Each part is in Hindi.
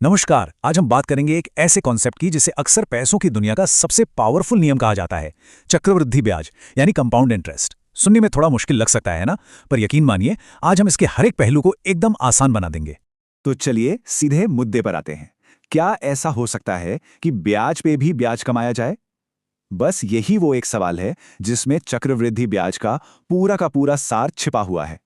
नमस्कार। आज हम बात करेंगे एक ऐसे कॉन्सेप्ट की जिसे अक्सर पैसों की दुनिया का सबसे पावरफुल नियम कहा जाता है, चक्रवृद्धि ब्याज यानी कंपाउंड इंटरेस्ट। सुनने में थोड़ा मुश्किल लग सकता है ना, पर यकीन मानिए आज हम इसके हर एक पहलू को एकदम आसान बना देंगे। तो चलिए सीधे मुद्दे पर आते हैं। क्या ऐसा हो सकता है कि ब्याज पे भी ब्याज कमाया जाए? बस यही वो एक सवाल है जिसमें चक्रवृद्धि ब्याज का पूरा सार छिपा हुआ है।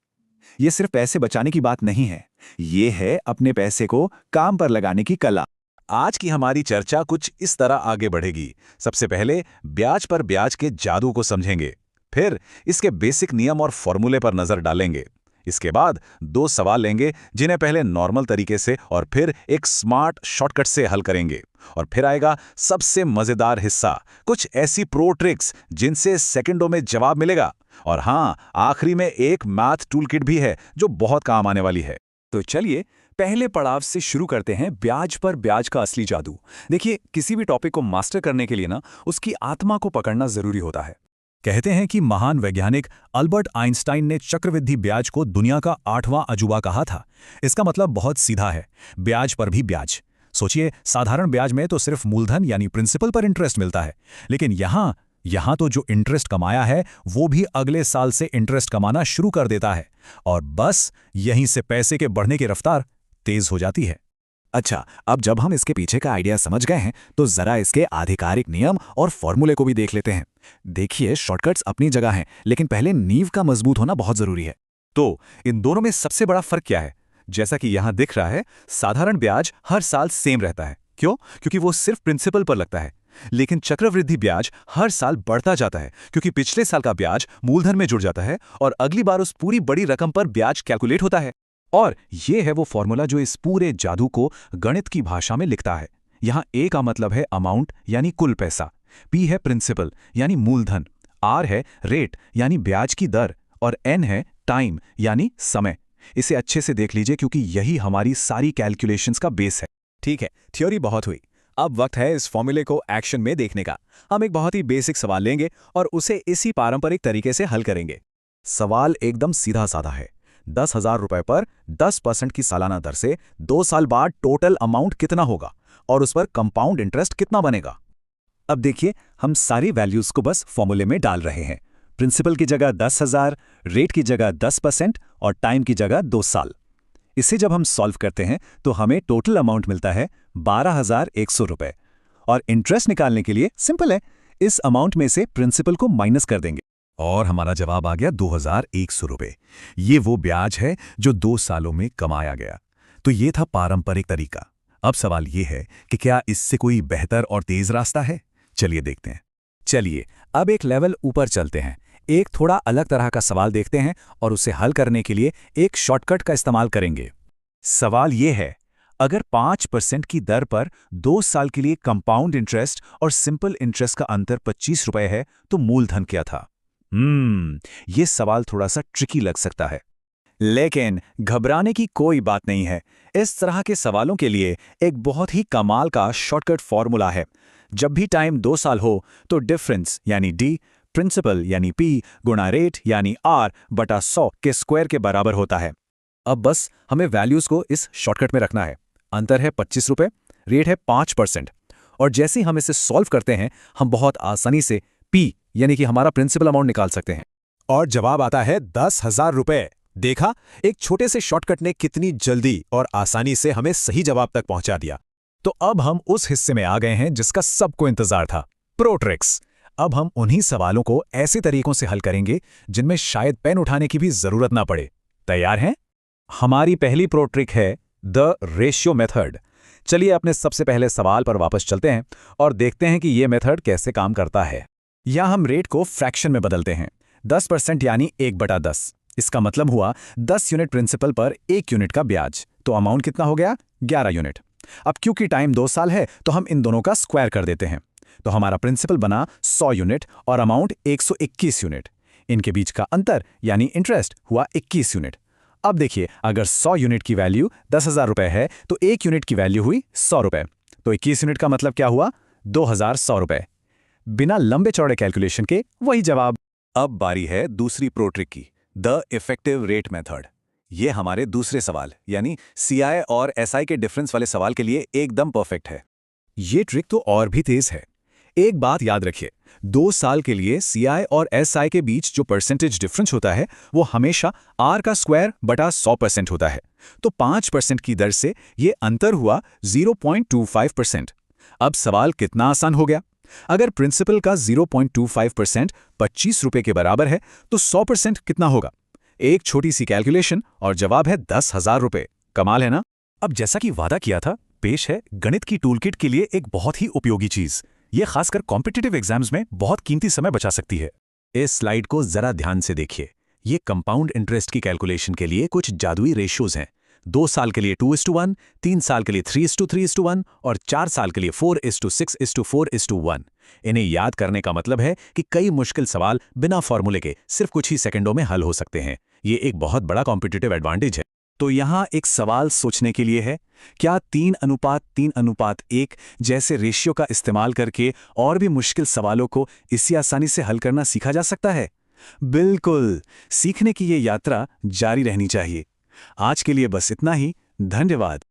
ये सिर्फ पैसे बचाने की बात नहीं है, ये है अपने पैसे को काम पर लगाने की कला। आज की हमारी चर्चा कुछ इस तरह आगे बढ़ेगी। सबसे पहले ब्याज पर ब्याज के जादू को समझेंगे, फिर इसके बेसिक नियम और फॉर्मूले पर नजर डालेंगे। इसके बाद दो सवाल लेंगे जिन्हें पहले नॉर्मल तरीके से और फिर एक स्मार्ट शॉर्टकट से हल करेंगे। और फिर आएगा सबसे मजेदार हिस्सा, कुछ ऐसी प्रो ट्रिक्स जिनसे सेकंडों में जवाब मिलेगा। और हाँ, आखिरी में एक मैथ टूल किट भी है जो बहुत काम आने वाली है। तो चलिए पहले पड़ाव से शुरू करते हैं, ब्याज पर ब्याज का असली जादू। देखिए, किसी भी टॉपिक को मास्टर करने के लिए ना उसकी आत्मा को पकड़ना जरूरी होता है। कहते हैं कि महान वैज्ञानिक अल्बर्ट आइंस्टाइन ने चक्रवृद्धि ब्याज को दुनिया का 8वां अजूबा कहा था। इसका मतलब बहुत सीधा है, ब्याज पर भी ब्याज। सोचिए, साधारण ब्याज में तो सिर्फ मूलधन यानी प्रिंसिपल पर इंटरेस्ट मिलता है, लेकिन यहाँ तो जो इंटरेस्ट कमाया है वो भी अगले साल से इंटरेस्ट कमाना शुरू कर देता है। और बस यहीं से पैसे के बढ़ने की रफ्तार तेज हो जाती है। अच्छा, अब जब हम इसके पीछे का आइडिया समझ गए हैं तो जरा इसके आधिकारिक नियम और फॉर्मूले को भी देख लेते हैं। देखिए, शॉर्टकट्स अपनी जगह हैं, लेकिन पहले नींव का मजबूत होना बहुत जरूरी है। तो इन दोनों में सबसे बड़ा फर्क क्या है? जैसा कि यहां दिख रहा है, साधारण ब्याज हर साल सेम रहता है। क्यों? क्योंकि वो सिर्फ प्रिंसिपल पर लगता है। लेकिन चक्रवृद्धि ब्याज हर साल बढ़ता जाता है, क्योंकि पिछले साल का ब्याज मूलधन में जुड़ जाता है और अगली बार उस पूरी बड़ी रकम पर ब्याज कैलकुलेट होता है। और ये है वो फॉर्मूला जो इस पूरे जादू को गणित की भाषा में लिखता है। यहां ए का मतलब है अमाउंट यानी कुल पैसा, पी है प्रिंसिपल यानी मूलधन, आर है रेट यानी ब्याज की दर, और एन है टाइम यानी समय। इसे अच्छे से देख लीजिए क्योंकि यही हमारी सारी कैलकुलेशंस का बेस है। ठीक है, थ्योरी बहुत हुई। अब वक्त है इस फॉर्मूले को एक्शन में देखने का। हम एक बहुत ही बेसिक सवाल लेंगे और उसे इसी पारंपरिक तरीके से हल करेंगे। सवाल एकदम सीधा साधा है। 10,000 रुपए पर 10% की सालाना दर से 2 साल बाद टोटल अमाउंट कितना होगा और उस पर कंपाउंड इंटरेस्ट कितना बनेगा? अब देखिए, हम सारी वैल्यूज को बस फॉर्मूले में डाल रहे हैं। प्रिंसिपल की जगह 10,000, रेट की जगह 10% और टाइम की जगह 2 साल। इसे जब हम सॉल्व करते हैं तो हमें टोटल अमाउंट मिलता है 12,100 रुपए। और इंटरेस्ट निकालने के लिए सिंपल है, इस अमाउंट में से प्रिंसिपल को माइनस कर देंगे और हमारा जवाब आ गया 2,100 रुपए। ये वो ब्याज है जो 2 सालों में कमाया गया। तो ये था पारंपरिक तरीका। अब सवाल ये है कि क्या इससे कोई बेहतर और तेज रास्ता है? चलिए देखते हैं। चलिए अब एक लेवल ऊपर चलते हैं, एक थोड़ा अलग तरह का सवाल देखते हैं और उसे हल करने के लिए एक शॉर्टकट का इस्तेमाल करेंगे। सवाल ये है, अगर 5% की दर पर 2 साल के लिए कंपाउंड इंटरेस्ट और सिंपल इंटरेस्ट का अंतर 25 रुपए है तो मूलधन क्या था? ये सवाल थोड़ा सा ट्रिकी लग सकता है, लेकिन घबराने की कोई बात नहीं है। इस तरह के सवालों के लिए एक बहुत ही कमाल का शॉर्टकट फॉर्मूला है। जब भी टाइम 2 साल हो तो डिफरेंस यानी डी, प्रिंसिपल यानी पी गुणा रेट यानी आर बटा 100 के स्क्वायर के बराबर होता है। अब बस हमें वैल्यूज को इस शॉर्टकट में रखना है। अंतर है 25 रुपए, रेट है 5%। और जैसे ही हम इसे सॉल्व करते हैं, हम बहुत आसानी से पी यानी कि हमारा प्रिंसिपल अमाउंट निकाल सकते हैं। और जवाब आता है 10,000 रुपए। देखा, एक छोटे से शॉर्टकट ने कितनी जल्दी और आसानी से हमें सही जवाब तक पहुंचा दिया। तो अब हम उस हिस्से में आ गए हैं जिसका सबको इंतजार था, प्रो ट्रिक्स। अब हम उन्हीं सवालों को ऐसे तरीकों से हल करेंगे जिनमें शायद पेन उठाने की भी जरूरत ना पड़े। तैयार हैं? हमारी पहली प्रो ट्रिक है द रेशियो मेथड। चलिए अपने सबसे पहले सवाल पर वापस चलते हैं और देखते हैं कि यह मेथड कैसे काम करता है। यहां हम रेट को फ्रैक्शन में बदलते हैं। 10% यानी 1/10। इसका मतलब हुआ 10 यूनिट प्रिंसिपल पर 1 यूनिट का ब्याज। तो अमाउंट कितना हो गया? 11 यूनिट। अब क्योंकि टाइम 2 साल है तो हम इन दोनों का स्क्वायर कर देते हैं। तो हमारा प्रिंसिपल बना 100 यूनिट और अमाउंट 121 यूनिट। इनके बीच का अंतर यानी इंटरेस्ट हुआ 21 यूनिट। अब देखिए, अगर 100 यूनिट की वैल्यू 10,000 रुपए है तो 1 यूनिट की वैल्यू हुई 100 रुपए। तो 21 यूनिट का मतलब क्या हुआ? 2,100 रुपए। बिना लंबे चौड़े कैलकुलेशन के वही जवाब। अब बारी है दूसरी प्रो ट्रिक की, द इफेक्टिव रेट मेथड। ये हमारे दूसरे सवाल यानी CI और SI के डिफरेंस वाले सवाल के लिए एकदम परफेक्ट है। ये ट्रिक तो और भी तेज है। एक बात याद रखिए, 2 साल के लिए CI और SI के बीच जो परसेंटेज डिफरेंस होता है वो हमेशा R का स्क्वायर बटा 100% होता है। तो 5% की दर से ये अंतर हुआ 0.25%। अब सवाल कितना आसान हो गया। अगर प्रिंसिपल का 0.25% 25 रुपए के बराबर है तो 100% कितना होगा? एक छोटी सी कैलकुलेशन और जवाब है 10,000 रुपए। कमाल है ना? अब जैसा कि वादा किया था, पेश है गणित की टूलकिट के लिए एक बहुत ही उपयोगी चीज। ये खासकर कॉम्पिटिटिव एग्जाम्स में बहुत कीमती समय बचा सकती है। इस स्लाइड को जरा ध्यान से देखिए। ये कंपाउंड इंटरेस्ट की कैलकुलेशन के लिए कुछ जादुई रेशियोज हैं। 2 साल के लिए 2:1, 3 साल के लिए 3:3:1 और 4 साल के लिए 4:6:4:1। इन्हें याद करने का मतलब है कि कई मुश्किल सवाल बिना फॉर्मूले के सिर्फ कुछ ही सेकंडों में हल हो सकते हैं। ये एक बहुत बड़ा कॉम्पिटिटिव एडवांटेज है। तो यहाँ एक सवाल सोचने के लिए है, क्या 3:3:1 जैसे रेशियो का इस्तेमाल करके और भी मुश्किल सवालों को इसी आसानी से हल करना सीखा जा सकता है? बिल्कुल, सीखने की ये यात्रा जारी रहनी चाहिए। आज के लिए बस इतना ही। धन्यवाद।